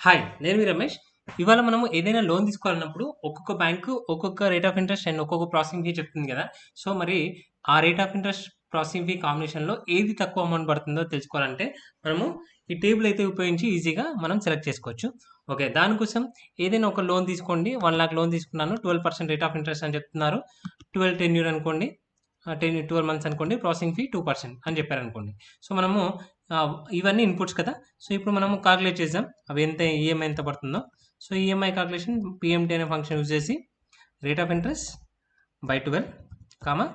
Hi! నేను మీ రమేష్. ఇవాళ మనము ఏదైనా లోన్ తీసుకోవాలన్నప్పుడు ఒక్కొక్క బ్యాంకు ఒక్కొక్క రేట్ ఆఫ్ ఇంట్రెస్ట్ అండ్ ఒక్కొక్క ప్రాసెసింగ్ ఫీ చెప్తుంది గదా! సో, మరి ఆ rate of interest, processing fee కాంబినేషన్‌లో ఏది తక్కువ అమౌంట్ పడుతుందో తెలుసుకోవాలంటే, మనము ఈ టేబుల్ అయితే ఉపయోగించి ఈజీగా మనం సెలెక్ట్ చేసుకోవచ్చు. ఓకే. దానికోసం ఏదైనా ఒక లోన్ తీసుకోండి. 1,00,000 లోన్ తీసుకున్నాను. 12% రేట్ ఆఫ్ ఇంట్రెస్ట్ అని చెప్తున్నారు. 12 టెన్యూర్ అనుకోండి. 12 మంత్స్ అనుకోండి. ప్రాసెసింగ్ ఫీ 2% అని చెప్పారనుకోండి. సో, మనము ఇవన్నీ ఇన్‌పుట్స్ కదా! సో, ఇప్పుడు మనము కాలిక్యులేట్ చేద్దాం. అవి ఎంత ఈఎంఐ ఎంత పడుతుందో. సో, ఈఎంఐ కాలిక్యులేషన్ పీఎంటీ అనే ఫంక్షన్ యూజ్ చేసి rate of interest by 12 comma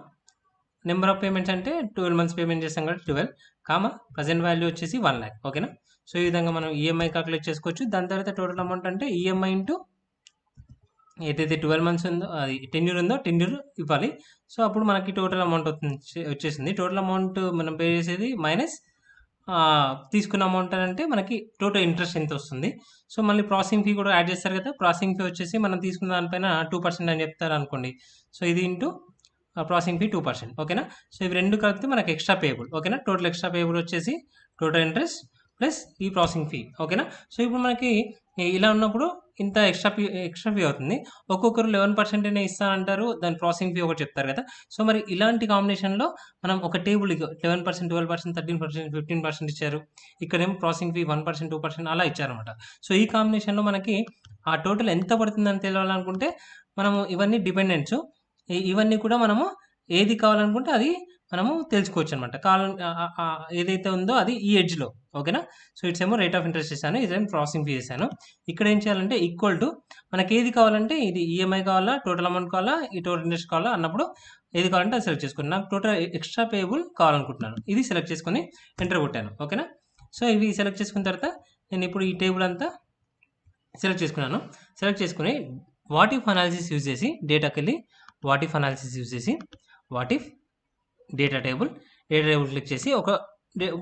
number of payments అంటే 12 మంత్స్ పేమెంట్ చేస్తాం కాబట్టి 12 కామా ప్రెజెంట్ వాల్యూ వచ్చేసి 1,00,000 ఓకేనా? సో, ఈ విధంగా మనం ఈఎంఐ కాలిక్యులేట్ చేసుకోవచ్చు. దాని తర్వాత టోటల్ అమౌంట్ అంటే ఈఎంఐ ఇంటూ ఏదైతే 12 మంత్స్ ఉందో అది టెన్యూర్ ఉందో టెన్యూర్ ఇవ్వాలి. సో, అప్పుడు మనకి టోటల్ అమౌంట్ వచ్చేసింది. టోటల్ అమౌంట్ మనం పే చేసేది మైనస్ తీసుకున్న అమౌంట్ అంటే మనకి టోటల్ ఇంట్రెస్ట్ ఎంత వస్తుంది. సో, మళ్ళీ ప్రాసెసింగ్ ఫీ కూడా యాడ్ చేస్తారు కదా! ప్రాసెసింగ్ ఫీ వచ్చేసి మనం తీసుకున్న దానిపైన 2% అని చెప్తారనుకోండి. సో, ఇది ఇంటూ ప్రాసెసింగ్ ఫీ 2% ఓకేనా? సో, ఇవి 2 కలిపితే మనకి ఎక్స్‌ట్రా పేయబుల్ ఓకేనా? టోటల్ ఎక్స్‌ట్రా పేయబుల్ వచ్చేసి టోటల్ ఇంట్రెస్ట్ ప్లస్ ఈ ప్రాసెసింగ్ ఫీ ఓకేనా? సో, ఇప్పుడు మనకి ఇలా ఉన్నప్పుడు ఇంత ఎక్స్‌ట్రా ఫీ అవుతుంది. ఒక్కొక్కరు 11% ఇస్తానంటారు. దాని ప్రాసెసింగ్ ఫీ ఒకటి చెప్తారు కదా! సో, మరి ఇలాంటి కాంబినేషన్‌లో మనం ఒక టేబుల్ 11%, 12%, 13%, 15% ఇచ్చారు. ఇక్కడేమో ప్రాసెసింగ్ ఫీ 1%, 2% అలా ఇచ్చారనమాట. సో, ఈ కాంబినేషన్‌లో మనకి ఆ టోటల్ ఎంత పడుతుందని తెలవాలనుకుంటే మనము ఇవన్నీ డిపెండెంట్స్. ఇవన్నీ కూడా మనము ఏది కావాలనుకుంటే అది మనము తెలుసుకోవచ్చనమాట. ఏదైతే ఉందో అది ఈ ఎడ్జ్‌లో ఓకేనా? సో, ఇట్సేమో రేట్ ఆఫ్ ఇంట్రెస్ట్ చేశాను. ఇదేమో ప్రాసెసింగ్ ఫీ చేశాను. ఇక్కడ ఏం చేయాలంటే ఈక్వల్ టు మనకేది కావాలంటే ఇది ఈఎంఐ కావాలా, టోటల్ అమౌంట్ కావాలా, ఈ టోటల్ ఇంట్రెస్ట్ కావాలా అన్నప్పుడు ఏది కావాలంటే అది సెలెక్ట్ చేసుకోండి. నాకు టోటల్ ఎక్స్‌ట్రా పేయబుల్ కావాలనుకుంటున్నాను. ఇది సెలెక్ట్ చేసుకొని ఎంటర్ కొట్టాను. ఓకేనా? సో, ఇవి సెలెక్ట్ చేసుకున్న తర్వాత నేను ఇప్పుడు ఈ టేబుల్ అంతా సెలెక్ట్ చేసుకున్నాను. సెలెక్ట్ చేసుకొని వాట్ ఇఫ్ అనాలిసిస్ యూజ్ చేసి డేటాకెళ్ళి వాట్ ఇఫ్ అనాలిసిస్ యూజ్ చేసి what if data table click చేసి ఒక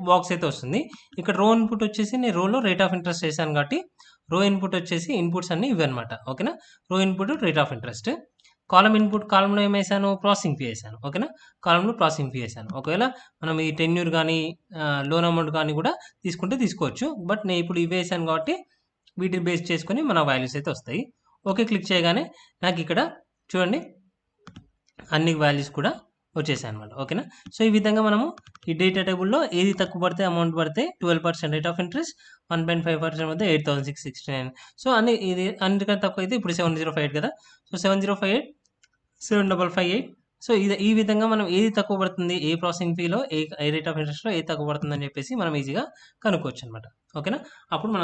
బాక్స్ అయితే వస్తుంది. ఇక్కడ రో ఇన్పుట్ వచ్చేసి నేను రోలో రేట్ ఆఫ్ ఇంట్రెస్ట్ చేశాను కాబట్టి రో ఇన్పుట్ వచ్చేసి ఇన్పుట్స్ అన్నీ ఇవన్నమాట. ఓకేనా? రో input rate of interest. Column input కాలమ్‌లో ఏం వేసాను? ప్రాసెసింగ్ ఫీ వేసాను. ఓకేనా? కాలమ్‌లో ప్రాసెసింగ్ ఫీ వేసాను. ఒకవేళ మనం ఈ టెన్యూర్ గానీ లోన్ అమౌంట్ గానీ కూడా తీసుకుంటే తీసుకోవచ్చు. బట్ నేను ఇప్పుడు ఇవి వేసాను కాబట్టి వీటిని బేస్ చేసుకొని మన వాల్యూస్ అయితే వస్తాయి. ఓకే క్లిక్ చేయగానే నాకు ఇక్కడ చూడండి అన్ని వాల్యూస్ కూడా వచ్చేసాయన్నమాట. ఓకేనా? సో, ఈ విధంగా మనము ఈ డేటా టేబుల్‌లో ఏది తక్కువ పడితే అమౌంట్ పడితే 12% రేట్ ఆఫ్ ఇంట్రెస్ట్, 1.5% వద్ద 8,669. సో, అన్నిటికన్నా తక్కువ అయితే ఇప్పుడు 7058 కదా! సో, 7058, 7558 సో, ఈ విధంగా మనం ఏది తక్కువ పడుతుంది, ఏ ప్రాసెసింగ్ ఫీలో ఏ రేట్ ఆఫ్ ఇంట్రెస్ట్‌లో ఏది తక్కువ పడుతుందని చెప్పేసి మనం ఈజీగా కనుక్కోవచ్చనమాట. ఓకేనా? అప్పుడు మనం